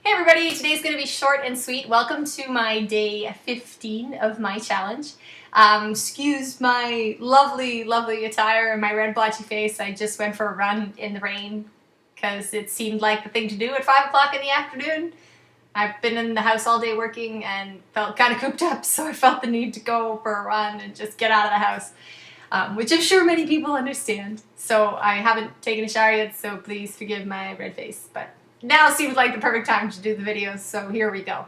Hey everybody, today's going to be short and sweet. Welcome to my day 15 of my challenge. Excuse my lovely, lovely attire and my red blotchy face. I just went for a run in the rain because it seemed like the thing to do at 5 o'clock in the afternoon. I've been in the house all day working and felt kind of cooped up, so I felt the need to go for a run and just get out of the house, which I'm sure many people understand. So I haven't taken a shower yet, so please forgive my red face, but now seems like the perfect time to do the videos, so here we go.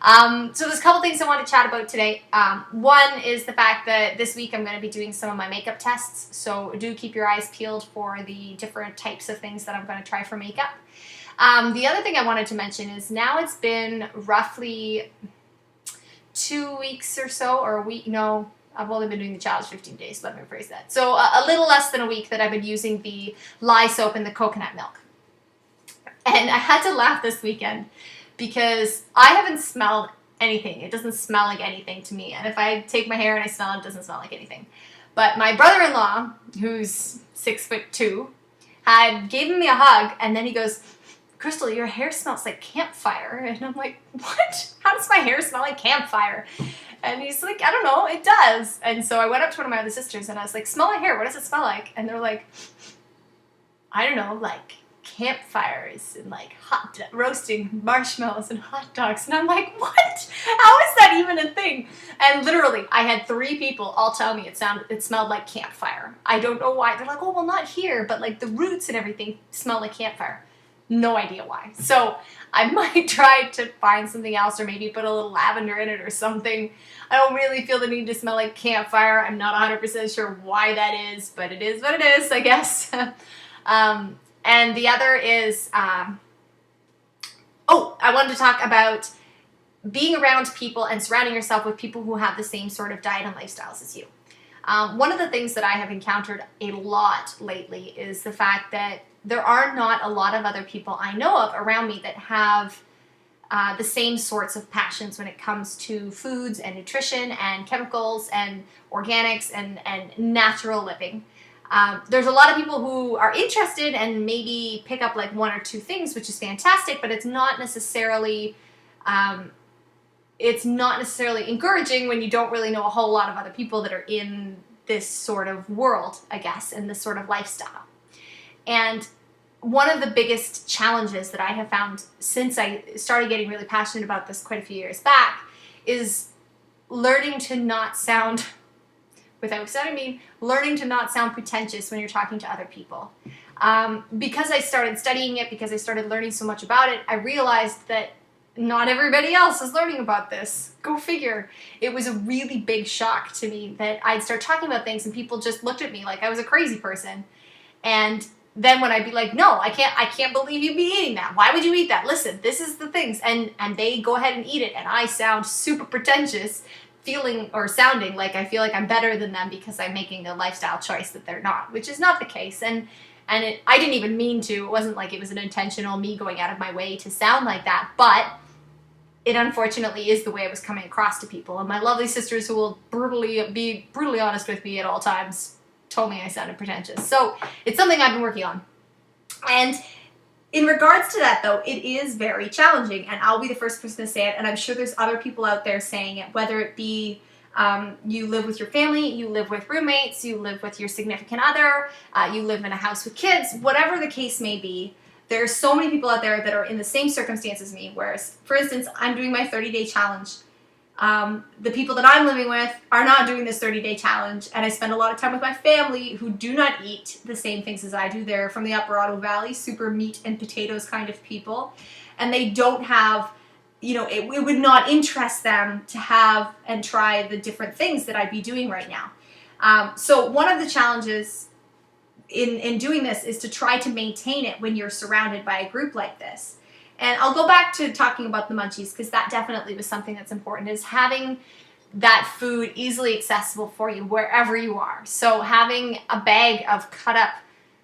So there's a couple things I want to chat about today. One is the fact that this week I'm going to be doing some of my makeup tests, so do keep your eyes peeled for the different types of things that I'm going to try for makeup. The other thing I wanted to mention is now it's been roughly 2 weeks or so, or a week, no, I've only been doing the challenge 15 days, let me rephrase that. So a little less than a week that I've been using the lye soap and the coconut milk. And I had to laugh this weekend because I haven't smelled anything. It doesn't smell like anything to me. And if I take my hair and I smell it, it doesn't smell like anything. But my brother-in-law, who's 6'2", had given me a hug, and then he goes, "Crystal, your hair smells like campfire." And I'm like, what? How does my hair smell like campfire? And he's like, I don't know, it does. And so I went up to one of my other sisters and I was like, smell my hair, what does it smell like? And they're like, I don't know, like campfires and like roasting marshmallows and hot dogs. And I'm like, what? How is that even a thing? And literally I had 3 people all tell me it smelled like campfire. I don't know why. They're like, oh well, not here, but like the roots and everything smell like campfire. No idea why. So I might try to find something else, or maybe put a little lavender in it or something. I don't really feel the need to smell like campfire. I'm not 100% sure why that is, but it is what it is, I guess. And the other is, I wanted to talk about being around people and surrounding yourself with people who have the same sort of diet and lifestyles as you. One of the things that I have encountered a lot lately is the fact that there are not a lot of other people I know of around me that have the same sorts of passions when it comes to foods and nutrition and chemicals and organics and natural living. There's a lot of people who are interested and maybe pick up like 1 or 2 things, which is fantastic, but it's not necessarily encouraging when you don't really know a whole lot of other people that are in this sort of world, I guess, and this sort of lifestyle. And one of the biggest challenges that I have found since I started getting really passionate about this quite a few years back is learning to not sound, without sounding mean, learning to not sound pretentious when you're talking to other people. Because I started studying it, because I started learning so much about it, I realized that not everybody else is learning about this. Go figure. It was a really big shock to me that I'd start talking about things and people just looked at me like I was a crazy person. And then when I'd be like, no, I can't believe you'd be eating that. Why would you eat that? Listen, this is the things. And they go ahead and eat it, and I sound super pretentious, feeling or sounding like I feel like I'm better than them because I'm making a lifestyle choice that they're not, which is not the case. And I didn't even mean to. It wasn't like it was an intentional me going out of my way to sound like that, but it unfortunately is the way it was coming across to people. And my lovely sisters, who will be brutally honest with me at all times, told me I sounded pretentious. So it's something I've been working on. And in regards to that, though, it is very challenging, and I'll be the first person to say it, and I'm sure there's other people out there saying it, whether it be you live with your family, you live with roommates, you live with your significant other, you live in a house with kids, whatever the case may be. There are so many people out there that are in the same circumstances as me, whereas, for instance, I'm doing my 30-day challenge. The people that I'm living with are not doing this 30-day challenge, and I spend a lot of time with my family who do not eat the same things as I do. They're from the Upper Ottawa Valley, super meat and potatoes kind of people, and they don't have, it would not interest them to have and try the different things that I'd be doing right now. So one of the challenges in doing this is to try to maintain it when you're surrounded by a group like this. And I'll go back to talking about the munchies, because that definitely was something that's important, is having that food easily accessible for you wherever you are. So having a bag of cut up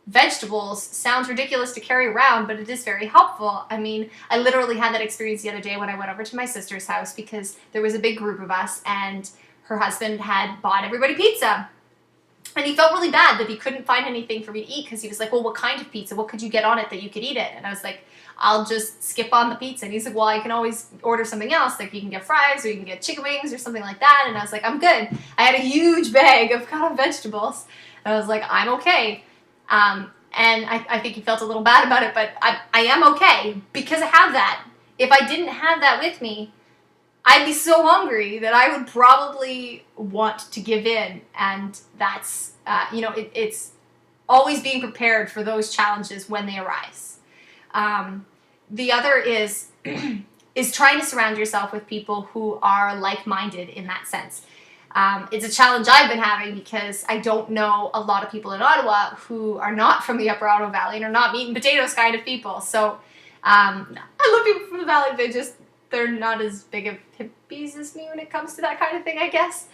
vegetables sounds ridiculous to carry around, but it is very helpful. I mean, I literally had that experience the other day when I went over to my sister's house, because there was a big group of us and her husband had bought everybody pizza. And he felt really bad that he couldn't find anything for me to eat, because he was like, well, what kind of pizza? What could you get on it that you could eat it? And I was like, I'll just skip on the pizza. And he's like, well, I can always order something else. Like, you can get fries or you can get chicken wings or something like that. And I was like, I'm good. I had a huge bag of kind of vegetables. And I was like, I'm okay. And I think he felt a little bad about it, but I am okay because I have that. If I didn't have that with me, I'd be so hungry that I would probably want to give in. And that's, it's always being prepared for those challenges when they arise. The other is is trying to surround yourself with people who are like-minded in that sense. It's a challenge I've been having because I don't know a lot of people in Ottawa who are not from the Upper Ottawa Valley and are not meat and potatoes kind of people. So I love people from the Valley. They're not as big of hippies as me when it comes to that kind of thing, I guess.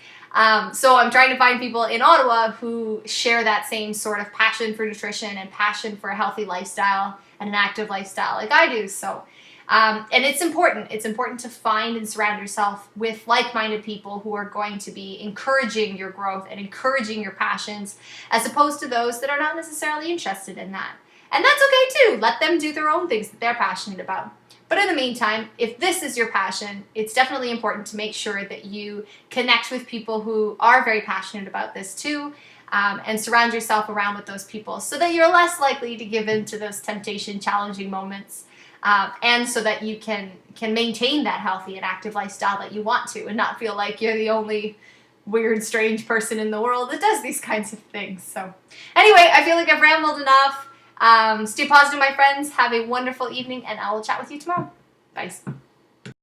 So I'm trying to find people in Ottawa who share that same sort of passion for nutrition and passion for a healthy lifestyle and an active lifestyle like I do. So, and it's important. It's important to find and surround yourself with like-minded people who are going to be encouraging your growth and encouraging your passions, as opposed to those that are not necessarily interested in that. And that's okay too. Let them do their own things that they're passionate about. But in the meantime, if this is your passion, it's definitely important to make sure that you connect with people who are very passionate about this too, and surround yourself around with those people so that you're less likely to give in to those temptation, challenging moments, and so that you can maintain that healthy and active lifestyle that you want to and not feel like you're the only weird, strange person in the world that does these kinds of things. So anyway, I feel like I've rambled enough. Stay positive, my friends. Have a wonderful evening, and I will chat with you tomorrow. Bye.